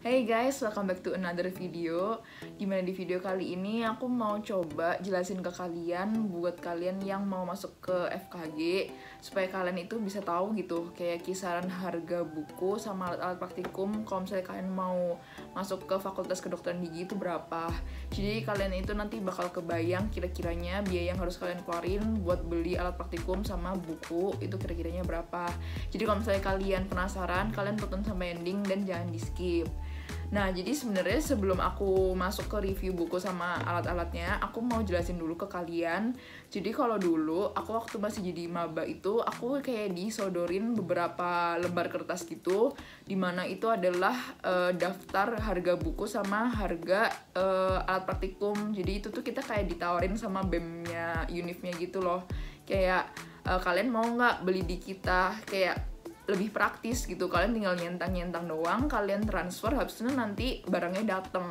Hey guys, welcome back to another video. Dimana di video kali ini aku mau coba jelasin ke kalian, buat kalian yang mau masuk ke FKG, supaya kalian itu bisa tahu gitu kayak kisaran harga buku sama alat-alat praktikum kalau misalnya kalian mau masuk ke fakultas kedokteran gigi itu berapa. Jadi kalian itu nanti bakal kebayang kira-kiranya biaya yang harus kalian keluarin buat beli alat praktikum sama buku itu kira-kiranya berapa. Jadi kalau misalnya kalian penasaran, kalian tonton sampai ending dan jangan di skip. Nah, jadi sebenarnya sebelum aku masuk ke review buku sama alat-alatnya, aku mau jelasin dulu ke kalian. Jadi kalau dulu, aku waktu masih jadi maba itu, aku kayak disodorin beberapa lembar kertas gitu, dimana itu adalah daftar harga buku sama harga alat praktikum. Jadi itu tuh kita kayak ditawarin sama BEM-nya, unifnya gitu loh. Kayak kalian mau nggak beli di kita, kayak lebih praktis gitu, kalian tinggal nyentang-nyentang doang, kalian transfer, habis itu nanti barangnya dateng.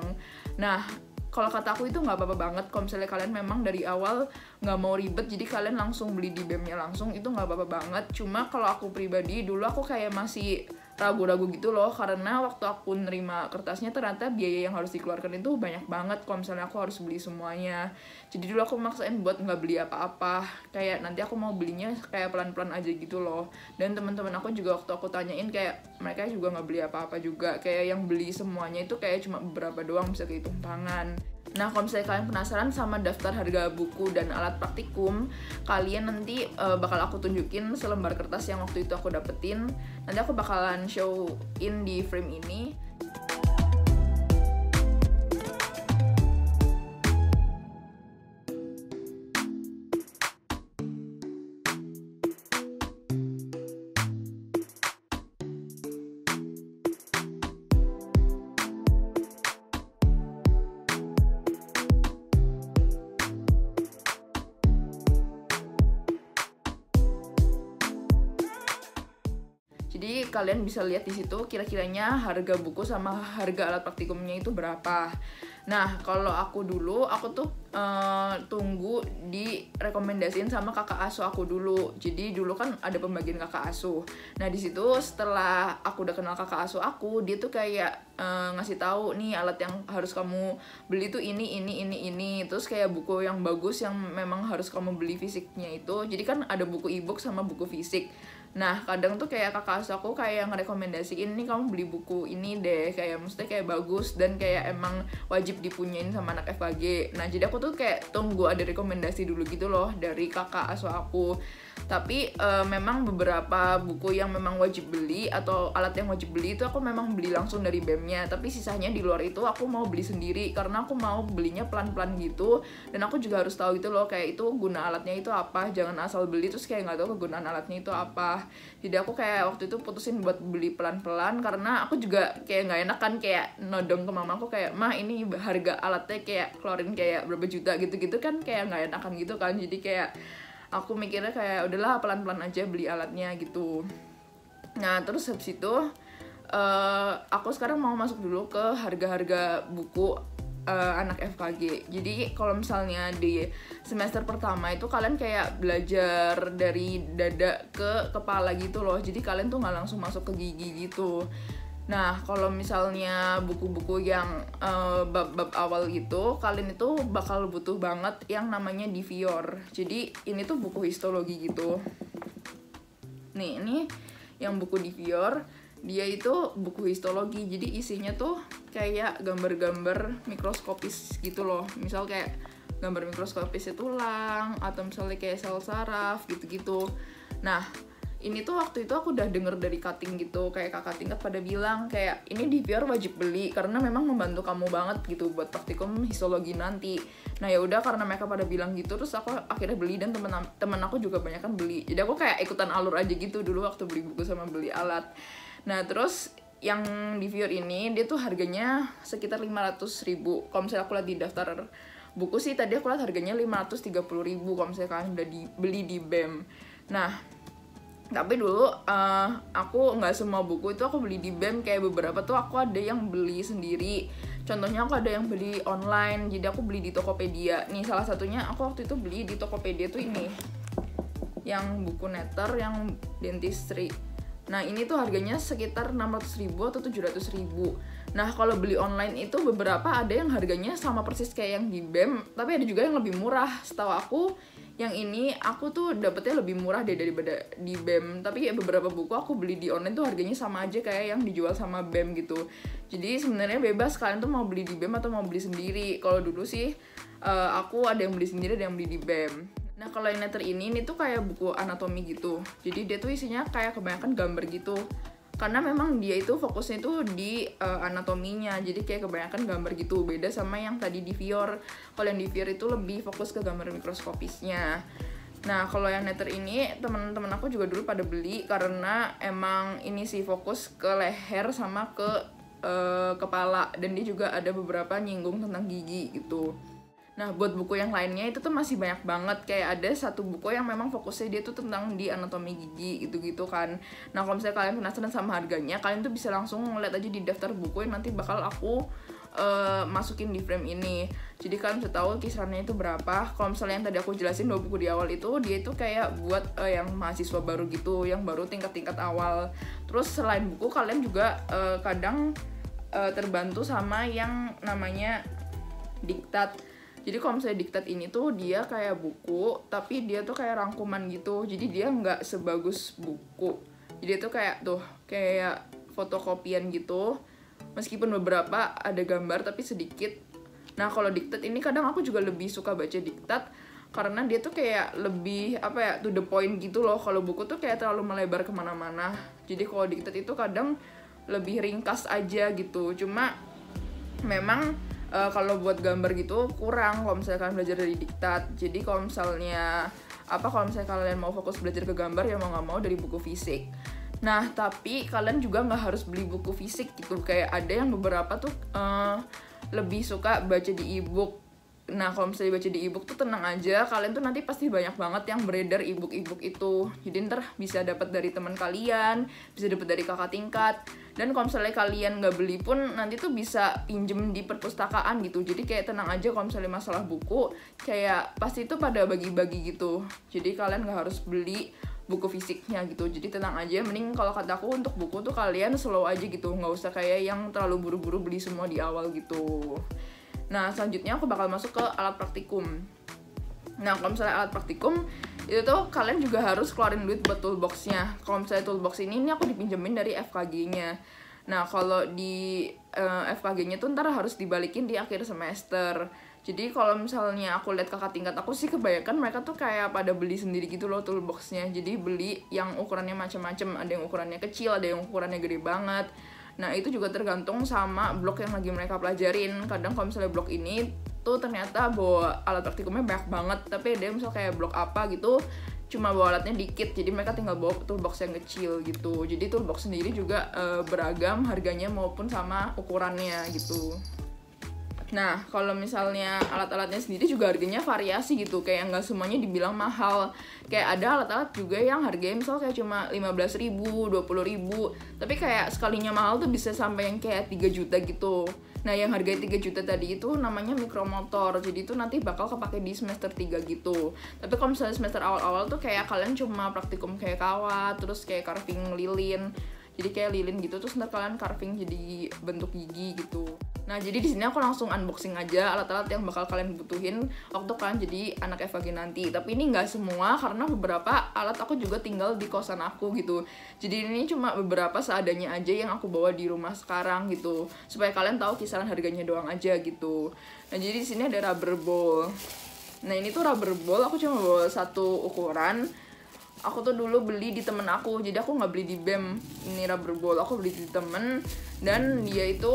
Nah, kalau kata aku itu nggak apa-apa banget kalau misalnya kalian memang dari awal nggak mau ribet, jadi kalian langsung beli di BEM-nya langsung, itu nggak apa-apa banget. Cuma kalau aku pribadi, dulu aku kayak masih ragu-ragu gitu loh, karena waktu aku nerima kertasnya ternyata biaya yang harus dikeluarkan itu banyak banget kalau misalnya aku harus beli semuanya. Jadi dulu aku maksain buat nggak beli apa-apa, kayak nanti aku mau belinya kayak pelan-pelan aja gitu loh. Dan teman-teman aku juga waktu aku tanyain, kayak mereka juga nggak beli apa-apa juga, kayak yang beli semuanya itu kayak cuma beberapa doang, bisa kehitung tangan. Nah, kalau misalnya kalian penasaran sama daftar harga buku dan alat praktikum, kalian nanti bakal aku tunjukin selembar kertas yang waktu itu aku dapetin. Nanti aku bakalan show in di frame ini. Jadi kalian bisa lihat di situ kira-kiranya harga buku sama harga alat praktikumnya itu berapa. Nah, kalau aku dulu, aku tuh tunggu direkomendasiin sama kakak asuh aku dulu. Jadi dulu kan ada pembagian kakak asuh. Nah, di situ setelah aku udah kenal kakak asuh aku, dia tuh kayak ngasih tahu nih alat yang harus kamu beli tuh ini. Terus kayak buku yang bagus yang memang harus kamu beli fisiknya itu. Jadi kan ada buku e-book sama buku fisik. Nah, kadang tuh kayak kakak asuh aku kayak ngerekomendasiin, nih kamu beli buku ini deh, kayak maksudnya kayak bagus dan kayak emang wajib dipunyain sama anak FKG. Nah, jadi aku tuh kayak tunggu ada rekomendasi dulu gitu loh dari kakak asuh aku. Tapi memang beberapa buku yang memang wajib beli atau alat yang wajib beli itu aku memang beli langsung dari BEM-nya. Tapi sisanya di luar itu aku mau beli sendiri karena aku mau belinya pelan-pelan gitu. Dan aku juga harus tahu itu loh, kayak itu guna alatnya itu apa. Jangan asal beli terus kayak nggak tahu kegunaan alatnya itu apa. Jadi aku kayak waktu itu putusin buat beli pelan-pelan karena aku juga kayak nggak enak kan kayak nodong ke mama aku kayak, "Mah, ini harga alatnya kayak keluarin kayak berapa juta gitu-gitu kan, kayak nggak enakan gitu kan." Jadi kayak aku mikirnya kayak udahlah pelan-pelan aja beli alatnya gitu. Nah, terus habis itu aku sekarang mau masuk dulu ke harga-harga buku anak FKG. Jadi kalau misalnya di semester pertama itu kalian kayak belajar dari dada ke kepala gitu loh. Jadi kalian tuh nggak langsung masuk ke gigi gitu. Nah, kalau misalnya buku-buku yang bab-bab awal gitu, kalian itu bakal butuh banget yang namanya Divior. Jadi ini tuh buku histologi gitu. Nih, ini yang buku Divior. Dia itu buku histologi, jadi isinya tuh kayak gambar-gambar mikroskopis gitu loh. Misal kayak gambar mikroskopisnya tulang, atau misalnya kayak sel saraf gitu-gitu. Nah, ini tuh waktu itu aku udah denger dari cutting gitu, kayak kakak tingkat pada bilang kayak ini Divior wajib beli karena memang membantu kamu banget gitu buat praktikum histologi nanti. Nah, ya udah karena mereka pada bilang gitu, terus aku akhirnya beli dan temen aku juga banyak kan beli. Jadi aku kayak ikutan alur aja gitu dulu waktu beli buku sama beli alat. Nah, terus yang Divior ini dia tuh harganya sekitar 500.000. Kalau misalnya aku lihat di daftar buku sih tadi aku lihat harganya 530.000 kalau misalnya kalian udah beli di BEM. Nah, tapi dulu aku nggak semua buku itu aku beli di BEM, kayak beberapa tuh aku ada yang beli sendiri. Contohnya aku ada yang beli online, jadi aku beli di Tokopedia. Nih salah satunya aku waktu itu beli di Tokopedia tuh ini, yang buku netter yang dentistry. Nah ini tuh harganya sekitar 600.000 atau 700.000. Nah kalau beli online itu beberapa ada yang harganya sama persis kayak yang di BEM, tapi ada juga yang lebih murah. Setahu aku yang ini aku tuh dapetnya lebih murah deh daripada di BEM. Tapi ya beberapa buku aku beli di online tuh harganya sama aja kayak yang dijual sama BEM gitu. Jadi sebenarnya bebas kalian tuh mau beli di BEM atau mau beli sendiri. Kalau dulu sih aku ada yang beli sendiri, ada yang beli di BEM. Nah kalau yang letter ini tuh kayak buku anatomi gitu. Jadi dia tuh isinya kayak kebanyakan gambar gitu. Karena memang dia itu fokusnya itu di anatominya. Jadi kayak kebanyakan gambar gitu. Beda sama yang tadi di Vior. Kalau yang di Vior itu lebih fokus ke gambar mikroskopisnya. Nah kalau yang letter ini teman-teman aku juga dulu pada beli karena emang ini sih fokus ke leher sama ke kepala. Dan dia juga ada beberapa nyinggung tentang gigi gitu. Nah buat buku yang lainnya itu tuh masih banyak banget. Kayak ada satu buku yang memang fokusnya dia tuh tentang di anatomi gigi gitu-gitu kan. Nah kalau misalnya kalian penasaran sama harganya, kalian tuh bisa langsung ngeliat aja di daftar buku yang nanti bakal aku masukin di frame ini. Jadi kalian bisa tahu kisarannya itu berapa. Kalau misalnya yang tadi aku jelasin 2 buku di awal itu, dia itu kayak buat yang mahasiswa baru gitu, yang baru tingkat-tingkat awal. Terus selain buku, kalian juga kadang terbantu sama yang namanya diktat. Jadi kalau misalnya diktat ini tuh dia kayak buku, tapi dia tuh kayak rangkuman gitu. Jadi dia nggak sebagus buku. Jadi itu kayak tuh, kayak fotokopian gitu. Meskipun beberapa ada gambar, tapi sedikit. Nah kalau diktat ini kadang aku juga lebih suka baca diktat. Karena dia tuh kayak lebih, to the point gitu loh. Kalau buku tuh kayak terlalu melebar kemana-mana. Jadi kalau diktat itu kadang lebih ringkas aja gitu. Cuma memang kalau buat gambar gitu kurang kalau misalnya kalian belajar dari diktat. Jadi kalau misalnya kalian mau fokus belajar ke gambar ya mau nggak mau dari buku fisik. Nah tapi kalian juga nggak harus beli buku fisik gitu. Kayak ada yang beberapa tuh lebih suka baca di ebook. Nah kalau misalnya baca di ebook tuh tenang aja, kalian tuh nanti pasti banyak banget yang beredar ebook itu. Jadi ntar bisa dapat dari teman kalian, bisa dapat dari kakak tingkat. Dan kalau misalnya kalian nggak beli pun nanti tuh bisa pinjem di perpustakaan gitu. Jadi kayak tenang aja kalau misalnya masalah buku, kayak pasti itu pada bagi-bagi gitu. Jadi kalian nggak harus beli buku fisiknya gitu. Jadi tenang aja, mending kalau kataku untuk buku tuh kalian slow aja gitu, nggak usah kayak yang terlalu buru-buru beli semua di awal gitu. Nah selanjutnya aku bakal masuk ke alat praktikum. Nah kalau misalnya alat praktikum itu tuh kalian juga harus keluarin duit buat toolboxnya. Kalau misalnya toolbox ini aku dipinjemin dari FKG-nya. Nah kalau di FKG-nya tuh ntar harus dibalikin di akhir semester. Jadi kalau misalnya aku lihat kakak tingkat aku sih kebanyakan mereka tuh kayak pada beli sendiri gitu loh toolboxnya. Jadi beli yang ukurannya macam-macam. Ada yang ukurannya kecil, ada yang ukurannya gede banget. Nah itu juga tergantung sama blok yang lagi mereka pelajarin. Kadang kalau misalnya blok ini tuh ternyata bawa alat praktikumnya banyak banget, tapi ada yang misal kayak blok apa gitu cuma bawa alatnya dikit, jadi mereka tinggal bawa toolbox yang kecil gitu. Jadi toolbox sendiri juga beragam harganya maupun sama ukurannya gitu. Nah, kalau misalnya alat-alatnya sendiri juga harganya variasi gitu. Kayak nggak semuanya dibilang mahal. Kayak ada alat-alat juga yang harganya misal kayak cuma 15.000, 20.000. Tapi kayak sekalinya mahal tuh bisa sampai yang kayak 3 juta gitu. Nah, yang harganya 3 juta tadi itu namanya mikromotor. Jadi itu nanti bakal kepake di semester 3 gitu. Tapi kalau misalnya semester awal-awal tuh kayak kalian cuma praktikum kayak kawat, terus kayak carving lilin. Jadi kayak lilin gitu, terus ntar kalian carving jadi bentuk gigi gitu. Nah, jadi di sini aku langsung unboxing aja alat-alat yang bakal kalian butuhin waktu kalian jadi anak FKG nanti. Tapi ini nggak semua, karena beberapa alat aku juga tinggal di kosan aku gitu. Jadi ini cuma beberapa seadanya aja yang aku bawa di rumah sekarang gitu. Supaya kalian tahu kisaran harganya doang aja gitu. Nah, jadi di sini ada rubber ball. Nah, ini tuh rubber ball aku cuma bawa satu ukuran. Aku tuh dulu beli di temen aku, jadi aku nggak beli di BEM. Ini rubber ball aku beli di temen, dan dia itu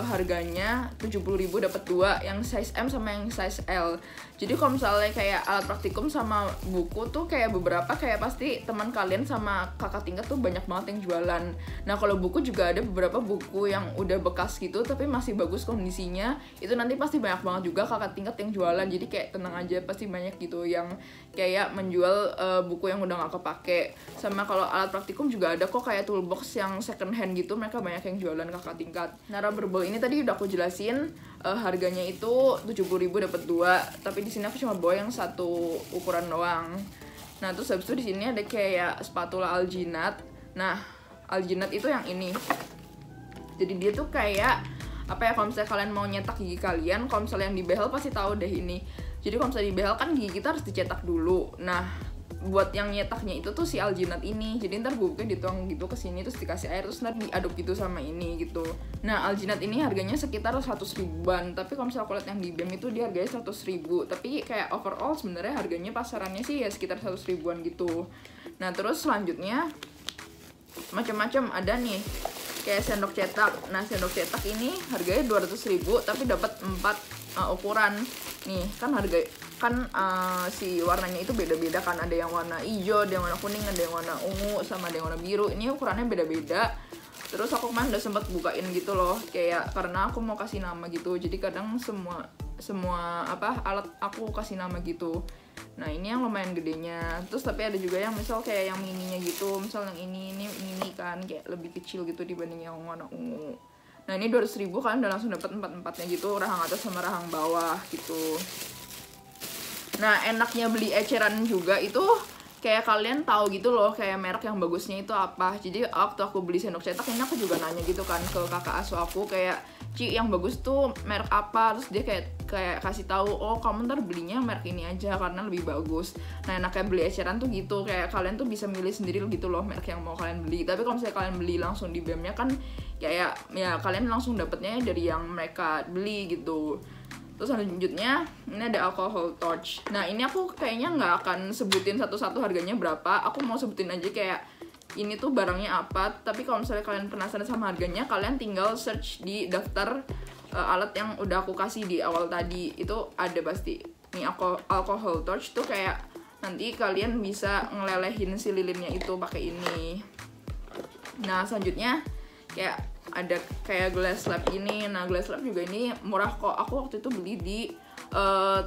harganya 70.000 dapat 2, yang size M sama yang size L. Jadi kalau misalnya kayak alat praktikum sama buku tuh kayak beberapa kayak pasti teman kalian sama kakak tingkat tuh banyak banget yang jualan. Nah kalau buku juga ada beberapa buku yang udah bekas gitu tapi masih bagus kondisinya, itu nanti pasti banyak banget juga kakak tingkat yang jualan. Jadi kayak tenang aja, pasti banyak gitu yang kayak menjual buku yang udah gak kepake. Sama kalau alat praktikum juga ada kok kayak toolbox yang second hand gitu, mereka banyak yang jualan kakak tingkat. Nah rubber ball ini tadi udah aku jelasin, harganya itu 70.000 dapat 2, tapi di sini aku cuma bawa yang satu ukuran doang. Nah terus habis itu di sini ada kayak spatula alginat. Nah, Alginat itu yang ini. Jadi dia tuh kayak apa ya, kalau misalnya kalian mau nyetak gigi kalian, kalau misalnya yang di behel pasti tahu deh ini. Jadi kalau misalnya di behel kan gigi kita harus dicetak dulu. Nah, buat yang nyetaknya itu tuh si Alginat ini. Jadi ntar bubuknya dituang gitu ke sini, terus dikasih air, terus ntar diaduk gitu sama ini gitu. Nah, Alginat ini harganya sekitar 100 ribuan. Tapi kalau misalnya aku lihat yang di BEM itu dia harganya 100 ribu. Tapi kayak overall sebenarnya harganya pasarannya sih ya sekitar 100 ribuan gitu. Nah, terus selanjutnya macam-macam ada nih kayak sendok cetak. Nah, sendok cetak ini harganya 200 ribu tapi dapat 4 ukuran. Nih, kan harga kan si warnanya itu beda-beda kan, ada yang warna hijau, ada yang warna kuning, ada yang warna ungu, sama ada yang warna biru. Ini ukurannya beda-beda. Terus aku kemarin udah sempet bukain gitu loh, kayak karena aku mau kasih nama gitu. Jadi kadang semua apa alat aku kasih nama gitu. Nah, ini yang lumayan gedenya. Terus tapi ada juga yang misal kayak yang mininya gitu. Misal yang ini kan kayak lebih kecil gitu dibanding yang warna ungu. Nah, ini 200 ribu kan udah langsung dapat 4-4-nya gitu, rahang atas sama rahang bawah gitu. Nah, enaknya beli eceran juga itu kayak kalian tahu gitu loh kayak merek yang bagusnya itu apa. Jadi waktu aku beli sendok cetak ini aku juga nanya gitu kan ke kakak asuh aku kayak, "Ci, yang bagus tuh merek apa?" Terus dia kayak kasih tahu, "Oh, kamu ntar belinya merek ini aja karena lebih bagus." Nah, enaknya beli eceran tuh gitu, kayak kalian tuh bisa milih sendiri gitu loh merek yang mau kalian beli. Tapi kalau misalnya kalian beli langsung di BEM-nya kan kayak ya kalian langsung dapetnya dari yang mereka beli gitu. Terus selanjutnya ini ada alcohol torch. Nah, ini aku kayaknya nggak akan sebutin satu-satu harganya berapa. Aku mau sebutin aja kayak ini tuh barangnya apa. Tapi kalau misalnya kalian penasaran sama harganya, kalian tinggal search di daftar alat yang udah aku kasih di awal tadi. Itu ada pasti. Nih alcohol torch tuh kayak nanti kalian bisa ngelelehin si lilinnya itu pakai ini. Nah, selanjutnya kayak ada kayak glass slab ini. Nah, glass slab juga ini murah kok. Aku waktu itu beli di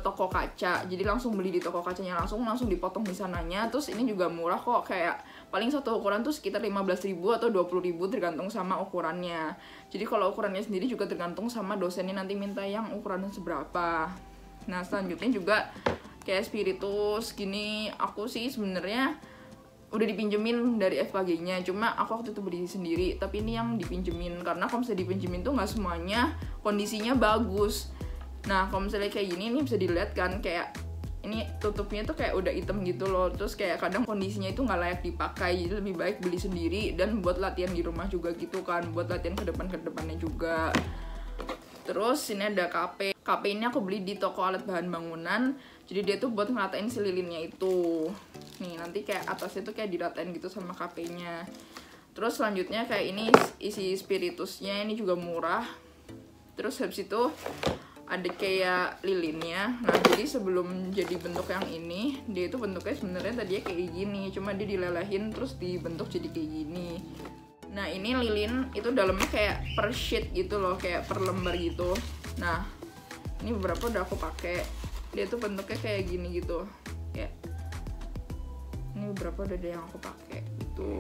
toko kaca. Jadi langsung beli di toko kacanya, langsung dipotong di sananya. Terus ini juga murah kok, kayak paling satu ukuran tuh sekitar 15 ribu atau 20 ribu tergantung sama ukurannya. Jadi kalau ukurannya sendiri juga tergantung sama dosennya nanti minta yang ukurannya seberapa. Nah, selanjutnya juga kayak spiritus gini. Aku sih sebenarnya udah dipinjemin dari FKG-nya, cuma aku waktu itu beli sendiri. Tapi ini yang dipinjemin, karena kalau misalnya dipinjemin tuh nggak semuanya kondisinya bagus. Nah, kalau misalnya kayak gini, ini bisa dilihat kan kayak ini tutupnya tuh kayak udah hitam gitu loh. Terus kayak kadang kondisinya itu nggak layak dipakai, jadi lebih baik beli sendiri dan buat latihan di rumah juga gitu kan, buat latihan ke depannya juga. Terus ini ada KP. KP ini aku beli di toko alat bahan bangunan. Jadi dia tuh buat ngeratain si lilinnya itu. Nih, nanti kayak atasnya tuh kayak diratain gitu sama KP-nya. Terus selanjutnya kayak ini isi spiritusnya, ini juga murah. Terus habis itu ada kayak lilinnya. Nah, jadi sebelum jadi bentuk yang ini, dia itu bentuknya sebenarnya tadinya kayak gini, cuma dia dilelehin terus dibentuk jadi kayak gini. Nah, ini lilin itu dalamnya kayak per sheet gitu loh, kayak per lembar gitu. Nah, ini beberapa udah aku pakai. Dia tuh bentuknya kayak gini gitu. Kayak ini beberapa udah ada yang aku pakai gitu.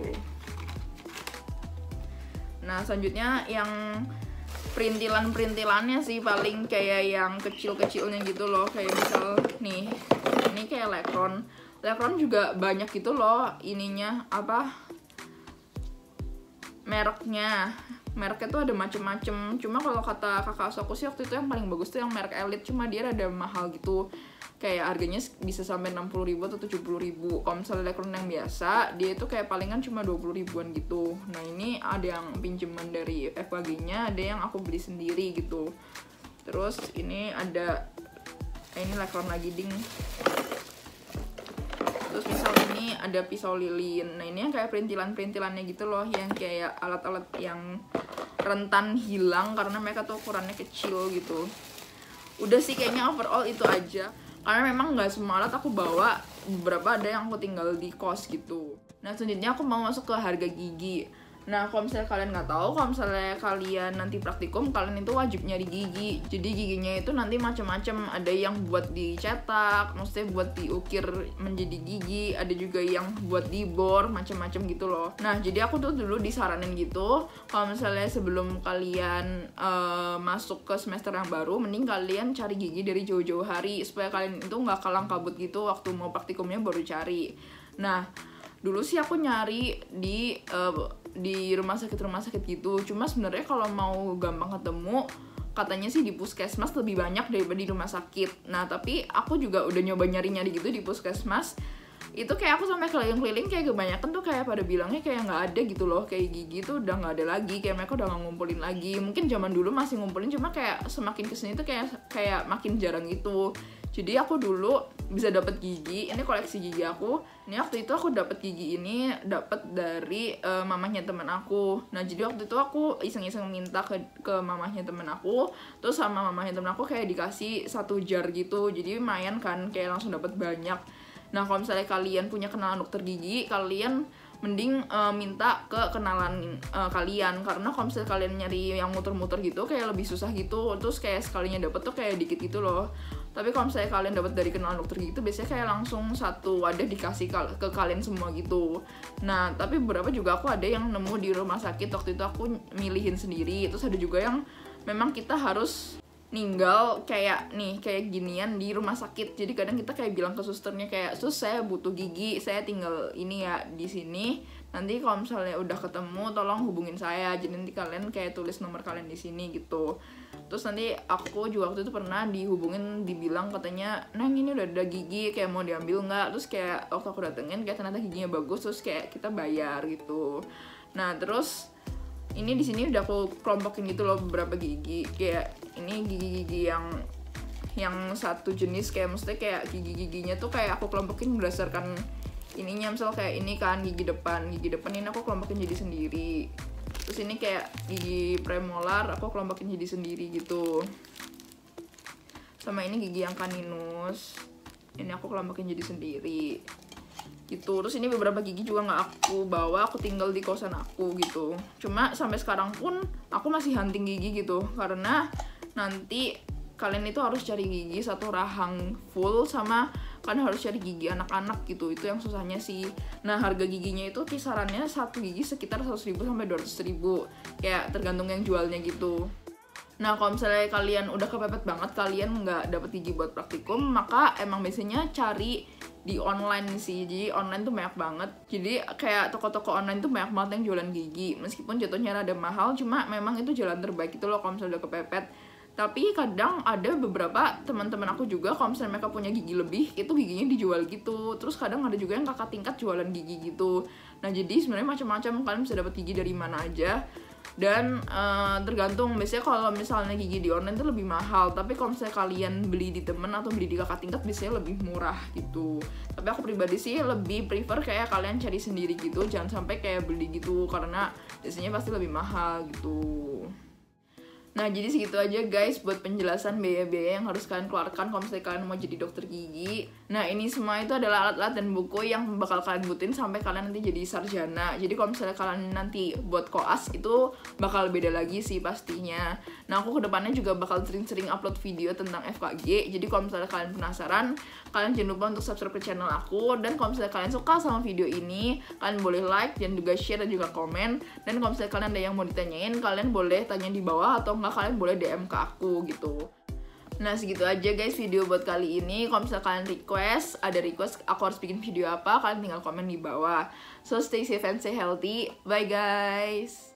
Nah, selanjutnya yang perintilannya sih paling kayak yang kecil-kecilnya gitu loh, kayak misal nih, ini kayak lekron juga banyak gitu loh ininya apa mereknya tuh ada macem-macem. Cuma kalau kata kakak asuh aku sih waktu itu yang paling bagus tuh yang merek Elite, cuma dia rada mahal gitu, kayak harganya bisa sampai 60 ribu atau 70 ribu. Kalau misalnya lekron yang biasa, dia itu kayak palingan cuma 20 ribuan gitu. Nah, ini ada yang pinjaman dari FKG-nya, ada yang aku beli sendiri gitu. Terus ini ada ini lekron lagi ding. Terus misal ini ada pisau lilin. Nah, ini yang kayak perintilannya gitu loh, yang kayak alat-alat yang rentan hilang karena mereka tuh ukurannya kecil gitu. Udah sih kayaknya overall itu aja, karena memang nggak semua alat aku bawa, beberapa ada yang aku tinggal di kos gitu. Nah, selanjutnya aku mau masuk ke harga gigi. Nah, kalau misalnya kalian nggak tahu, kalau misalnya kalian nanti praktikum, kalian itu wajib nyari gigi. Jadi giginya itu nanti macam-macam. Ada yang buat dicetak, maksudnya buat diukir menjadi gigi. Ada juga yang buat dibor, macam-macam gitu loh. Nah, jadi aku tuh dulu disaranin gitu, kalau misalnya sebelum kalian masuk ke semester yang baru, mending kalian cari gigi dari jauh-jauh hari, supaya kalian itu nggak kalang kabut gitu waktu mau praktikumnya baru cari. Nah, Dulu sih aku nyari di rumah sakit gitu. Cuma sebenarnya kalau mau gampang ketemu, katanya sih di puskesmas lebih banyak daripada di rumah sakit. Nah tapi aku juga udah nyoba nyari-nyari gitu di puskesmas. Itu kayak aku sampai keliling-keliling, kayak kebanyakan tuh kayak pada bilangnya kayak nggak ada gitu loh, kayak gigi tuh udah nggak ada lagi, kayak mereka udah nggak ngumpulin lagi. Mungkin zaman dulu masih ngumpulin, cuma kayak semakin kesini tuh kayak makin jarang gitu. Jadi aku dulu bisa dapet gigi, ini koleksi gigi aku. Ini waktu itu aku dapet gigi ini dapet dari mamahnya temen aku. Nah jadi waktu itu aku iseng-iseng minta ke mamahnya temen aku, terus sama mamahnya temen aku kayak dikasih 1 jar gitu. Jadi lumayan kan, kayak langsung dapet banyak. Nah kalau misalnya kalian punya kenalan dokter gigi, kalian mending minta ke kenalan kalian, karena kalau misalnya kalian nyari yang muter-muter gitu kayak lebih susah gitu, terus kayak sekalinya dapet tuh kayak dikit gitu loh. Tapi kalau misalnya kalian dapat dari kenalan dokter gigi itu biasanya kayak langsung 1 wadah dikasih ke kalian semua gitu. Nah tapi beberapa juga aku ada yang nemu di rumah sakit, waktu itu aku milihin sendiri. Terus ada juga yang memang kita harus ninggal kayak ginian di rumah sakit. Jadi kadang kita kayak bilang ke susternya kayak, "Sus, saya butuh gigi, saya tinggal ini ya di sini. Nanti kalau misalnya udah ketemu tolong hubungin saya." Jadi nanti kalian kayak tulis nomor kalian di sini gitu. Terus nanti aku juga waktu itu pernah dihubungin, dibilang katanya, "Neng, ini udah ada gigi, kayak mau diambil nggak?" Terus kayak waktu aku datengin kayak ternyata giginya bagus, terus kayak kita bayar gitu. Nah terus ini di sini udah aku kelompokin gitu loh beberapa gigi. Kayak ini gigi-gigi yang satu jenis, kayak maksudnya kayak gigi-giginya tuh kayak aku kelompokin berdasarkan ininya. Misal kayak ini kan gigi depan ini aku kelompokin jadi sendiri. Terus ini kayak gigi premolar aku kelompokin jadi sendiri gitu. Sama ini gigi yang kaninus, ini aku kelompokin jadi sendiri gitu. Terus ini beberapa gigi juga nggak aku bawa, aku tinggal di kosan aku gitu. Cuma sampai sekarang pun aku masih hunting gigi gitu, karena nanti kalian itu harus cari gigi 1 rahang full, sama kalian harus cari gigi anak-anak gitu. Itu yang susahnya sih. Nah harga giginya itu kisarannya 1 gigi sekitar 100.000 sampai 200.000, kayak tergantung yang jualnya gitu. Nah kalau misalnya kalian udah kepepet banget, kalian nggak dapet gigi buat praktikum, maka emang biasanya cari di online sih. Jadi online tuh banyak banget. Jadi kayak toko-toko online tuh banyak banget yang jualan gigi. Meskipun jatuhnya rada mahal, cuma memang itu jalan terbaik itu loh kalau misalnya udah kepepet. Tapi kadang ada beberapa teman-teman aku juga kalau misalnya mereka punya gigi lebih, itu giginya dijual gitu. Terus kadang ada juga yang kakak tingkat jualan gigi gitu. Nah jadi sebenarnya macam-macam, kalian bisa dapat gigi dari mana aja. Dan tergantung, biasanya kalau misalnya gigi di online itu lebih mahal, tapi kalau misalnya kalian beli di temen atau beli di kakak tingkat biasanya lebih murah gitu. Tapi aku pribadi sih lebih prefer kayak kalian cari sendiri gitu, jangan sampai kayak beli gitu, karena biasanya pasti lebih mahal gitu. Nah jadi segitu aja guys buat penjelasan biaya-biaya yang harus kalian keluarkan kalau misalnya kalian mau jadi dokter gigi. Nah ini semua itu adalah alat-alat dan buku yang bakal kalian butuhin sampai kalian nanti jadi sarjana. Jadi kalau misalnya kalian nanti buat koas itu bakal beda lagi sih pastinya. Nah aku kedepannya juga bakal sering-sering upload video tentang FKG. Jadi kalau misalnya kalian penasaran, kalian jangan lupa untuk subscribe ke channel aku. Dan kalau misalnya kalian suka sama video ini, kalian boleh like dan juga share dan juga komen. Dan kalau misalnya kalian ada yang mau ditanyain, kalian boleh tanya di bawah atau nggak kalian boleh DM ke aku gitu. Nah segitu aja guys video buat kali ini. Kalau misalnya kalian ada request aku harus bikin video apa, kalian tinggal komen di bawah. So stay safe and stay healthy. Bye guys.